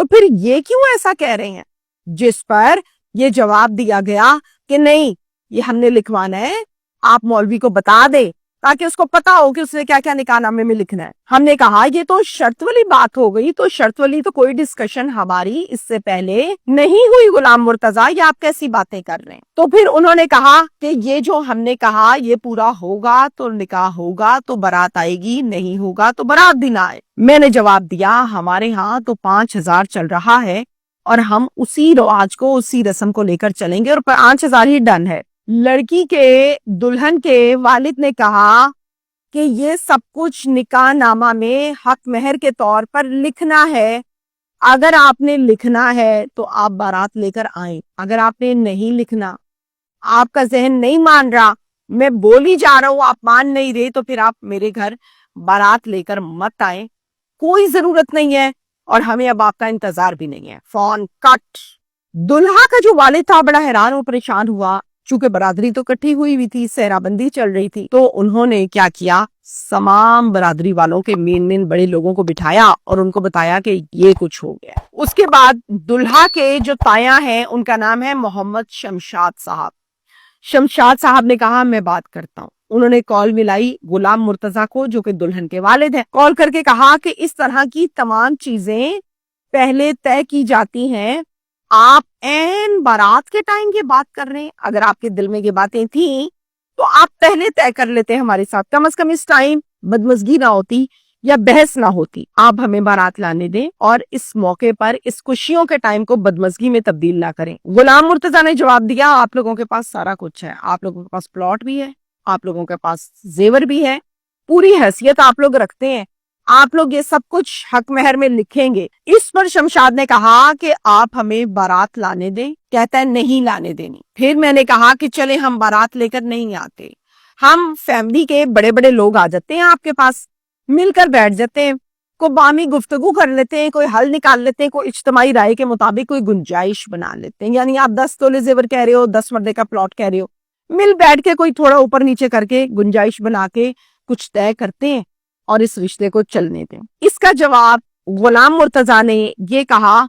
تو پھر یہ کیوں ایسا کہہ رہے ہیں؟ جس پر یہ جواب دیا گیا کہ نہیں، یہ ہم نے لکھوانا ہے، آپ مولوی کو بتا دیں تاکہ اس کو پتا ہو کہ اس نے کیا کیا نکاح نامے میں لکھنا ہے۔ ہم نے کہا یہ تو شرط والی بات ہو گئی، تو شرط والی تو کوئی ڈسکشن ہماری اس سے پہلے نہیں ہوئی غلام مرتضیٰ، یہ آپ کیسی باتیں کر رہے ہیں؟ تو پھر انہوں نے کہا کہ یہ جو ہم نے کہا یہ پورا ہوگا تو نکاح ہوگا تو برات آئے گی، نہیں ہوگا تو برات بھی نہ آئے۔ میں نے جواب دیا ہمارے ہاں تو 5,000 چل رہا ہے اور ہم اسی رواج کو، اسی رسم کو لے کر چلیں گے اور 5,000 ہی ڈن ہے۔ لڑکی کے دلہن کے والد نے کہا کہ یہ سب کچھ نکاح نامہ میں حق مہر کے طور پر لکھنا ہے، اگر آپ نے لکھنا ہے تو آپ بارات لے کر آئیں، اگر آپ نے نہیں لکھنا، آپ کا ذہن نہیں مان رہا، میں بولی جا رہا ہوں آپ مان نہیں رہے، تو پھر آپ میرے گھر بارات لے کر مت آئیں، کوئی ضرورت نہیں ہے اور ہمیں اب آپ کا انتظار بھی نہیں ہے۔ فون کٹ۔ دلہا کا جو والد تھا بڑا حیران اور پریشان ہوا، چونکہ برادری تو کٹھی ہوئی تھی، صحرا بندی چل رہی تھی، تو انہوں نے کیا کیا، تمام برادری والوں کے مین بڑے لوگوں کو بٹھایا اور ان کو بتایا کہ یہ کچھ ہو گیا۔ اس کے بعد دلہا کے جو تایا ہیں ان کا نام ہے محمد شمشاد صاحب۔ شمشاد صاحب نے کہا میں بات کرتا ہوں۔ انہوں نے کال ملائی غلام مرتضیٰ کو جو کہ دلہن کے والد ہیں، کال کر کے کہا کہ اس طرح کی تمام چیزیں پہلے طے کی جاتی ہیں، آپ این بارات کے ٹائم یہ بات کر رہے ہیں، اگر آپ کے دل میں یہ باتیں تھیں تو آپ پہلے طے کر لیتے ہمارے ساتھ، کم از کم اس ٹائم بدمزگی نہ ہوتی یا بحث نہ ہوتی، آپ ہمیں بارات لانے دیں اور اس موقع پر اس خوشیوں کے ٹائم کو بدمزگی میں تبدیل نہ کریں۔ غلام مرتضیٰ نے جواب دیا آپ لوگوں کے پاس سارا کچھ ہے، آپ لوگوں کے پاس پلاٹ بھی ہے، آپ لوگوں کے پاس زیور بھی ہے، پوری حیثیت آپ لوگ رکھتے ہیں، آپ لوگ یہ سب کچھ حق مہر میں لکھیں گے۔ اس پر شمشاد نے کہا کہ آپ ہمیں بارات لانے دیں، کہتا ہے نہیں لانے دینی۔ پھر میں نے کہا کہ چلے ہم بارات لے کر نہیں آتے، ہم فیملی کے بڑے بڑے لوگ آ جاتے ہیں آپ کے پاس، مل کر بیٹھ جاتے ہیں، کوئی بامی گفتگو کر لیتے ہیں، کوئی حل نکال لیتے ہیں، کوئی اجتماعی رائے کے مطابق کوئی گنجائش بنا لیتے ہیں، یعنی آپ 10 تولے زیور کہہ رہے ہو، 10 مرلے کا پلاٹ کہہ رہے ہو، مل بیٹھ کے کوئی تھوڑا اوپر نیچے کر کے گنجائش بنا کے کچھ طے کرتے ہیں اور اس رشتے کو چلنے دیں۔ اس کا جواب غلام مرتضیٰ نے یہ کہا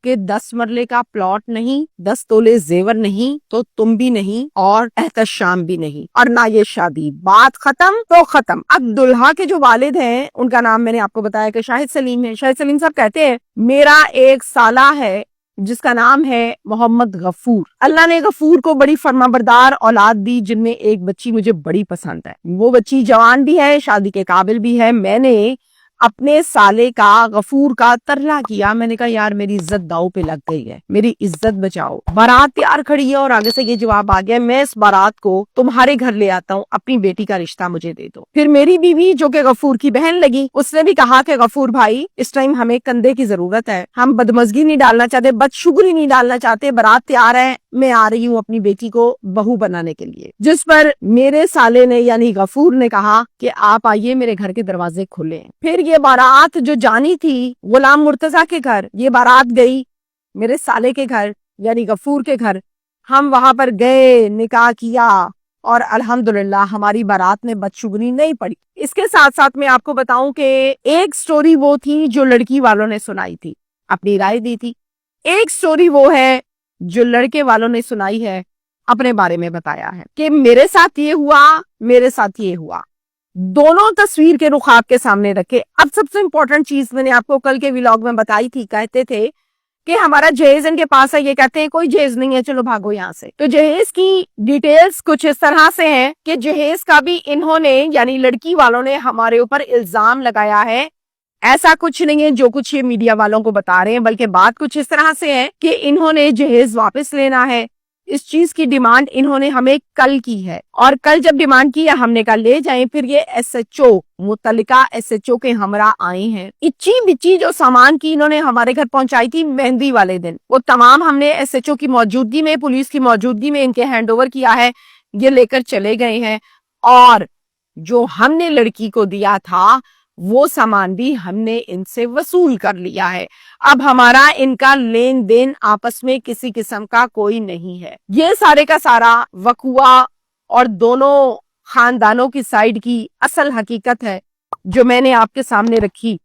کہ 10 مرلے کا پلاٹ نہیں، 10 تولے زیور نہیں تو تم بھی نہیں اور احتشام بھی نہیں اور نہ یہ شادی، بات ختم تو ختم۔ اب دلہا کے جو والد ہیں ان کا نام میں نے آپ کو بتایا کہ شاہد سلیم ہے۔ شاہد سلیم صاحب کہتے ہیں میرا ایک سالہ ہے جس کا نام ہے محمد غفور، اللہ نے غفور کو بڑی فرمانبردار اولاد دی جن میں ایک بچی مجھے بڑی پسند ہے، وہ بچی جوان بھی ہے، شادی کے قابل بھی ہے۔ میں نے اپنے سالے کا غفور کا ترلا کیا، میں نے کہا یار میری عزت داؤ پہ لگ گئی ہے، میری عزت بچاؤ۔ بارات تیار کھڑی ہے اور آگے سے یہ جواب آ گیا میں اس بارات کو تمہارے گھر لے آتا ہوں، اپنی بیٹی کا رشتہ مجھے دے دو۔ پھر میری بیوی جو کہ غفور کی بہن لگی، اس نے بھی کہا کہ غفور بھائی اس ٹائم ہمیں کندھے کی ضرورت ہے، ہم بدمزگی نہیں ڈالنا چاہتے، بدشگری نہیں ڈالنا چاہتے، بارات تیار ہے، میں آ رہی ہوں اپنی بیٹی کو بہو بنانے کے لیے۔ جس پر میرے سالے نے یعنی غفور نے کہا کہ آپ آئیے، میرے گھر کے دروازے کھلے ہیں۔ پھر یہ بارات جو جانی تھی غلام مرتضیٰ کے گھر، یہ بارات گئی میرے سالے کے گھر یعنی غفور کے گھر، ہم وہاں پر گئے، نکاح کیا اور الحمدللہ ہماری بارات میں بدشگونی نہیں پڑی۔ اس کے ساتھ ساتھ میں آپ کو بتاؤں کہ ایک سٹوری وہ تھی جو لڑکی والوں نے سنائی تھی، اپنی رائے دی تھی، ایک سٹوری وہ ہے جو لڑکے والوں نے سنائی ہے، اپنے بارے میں بتایا ہے کہ میرے ساتھ یہ ہوا، میرے ساتھ یہ ہوا، دونوں تصویر کے رخ آپ کے سامنے رکھے۔ اب سب سے امپورٹنٹ چیز میں نے آپ کو کل کے ویلاگ میں بتائی تھی، کہتے تھے کہ ہمارا جہیز ان کے پاس ہے، یہ کہتے ہیں کوئی جہیز نہیں ہے، چلو بھاگو یہاں سے۔ تو جہیز کی ڈیٹیلز کچھ اس طرح سے ہیں کہ جہیز کا بھی انہوں نے یعنی لڑکی والوں نے ہمارے اوپر الزام لگایا ہے، ایسا کچھ نہیں ہے جو کچھ یہ میڈیا والوں کو بتا رہے ہیں، بلکہ بات کچھ اس طرح سے ہے کہ انہوں نے جہیز واپس لینا ہے، اس چیز کی ڈیمانڈ انہوں نے ہمیں کل کی ہے، اور کل جب ڈیمانڈ کی ہے ہم نے کہا لے جائیں۔ پھر یہ ایس ایچ او متعلقہ ایس ایچ او کے ہمراہ آئے ہیں، اچھی بچی جو سامان کی انہوں نے ہمارے گھر پہنچائی تھی مہندی والے دن، وہ تمام ہم نے ایس ایچ او کی موجودگی میں، پولیس کی موجودگی میں ان کے ہینڈ اوور کیا ہے، یہ لے کر چلے گئے ہیں، اور جو ہم نے لڑکی کو دیا تھا وہ سامان بھی ہم نے ان سے وصول کر لیا ہے۔ اب ہمارا ان کا لین دین آپس میں کسی قسم کا کوئی نہیں ہے۔ یہ سارے کا سارا وقوع اور دونوں خاندانوں کی سائیڈ کی اصل حقیقت ہے جو میں نے آپ کے سامنے رکھی۔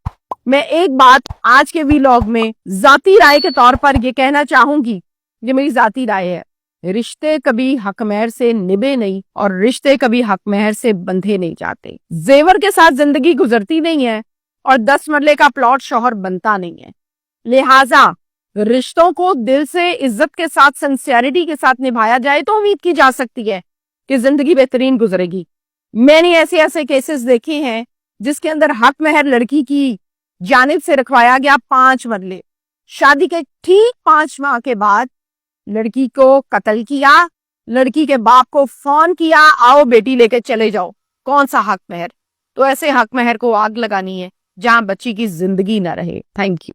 میں ایک بات آج کے ویلاگ میں ذاتی رائے کے طور پر یہ کہنا چاہوں گی، یہ میری ذاتی رائے ہے، رشتے کبھی حق مہر سے نبھے نہیں اور رشتے کبھی حق مہر سے بندھے نہیں جاتے۔ زیور کے ساتھ زندگی گزرتی نہیں ہے اور 10 مرلے کا پلاٹ شوہر بنتا نہیں ہے۔ لہٰذا رشتوں کو دل سے عزت کے ساتھ سنسیئرٹی کے ساتھ نبھایا جائے تو امید کی جا سکتی ہے کہ زندگی بہترین گزرے گی۔ میں نے ایسے کیسز دیکھے ہیں جس کے اندر حق مہر لڑکی کی جانب سے رکھوایا گیا 5 مرلے، شادی کے ٹھیک 5 ماہ کے بعد لڑکی کو قتل کیا، لڑکی کے باپ کو فون کیا آؤ بیٹی لے کے چلے جاؤ، کون سا حق مہر؟ تو ایسے حق مہر کو آگ لگانی ہے جہاں بچی کی زندگی نہ رہے۔ Thank you.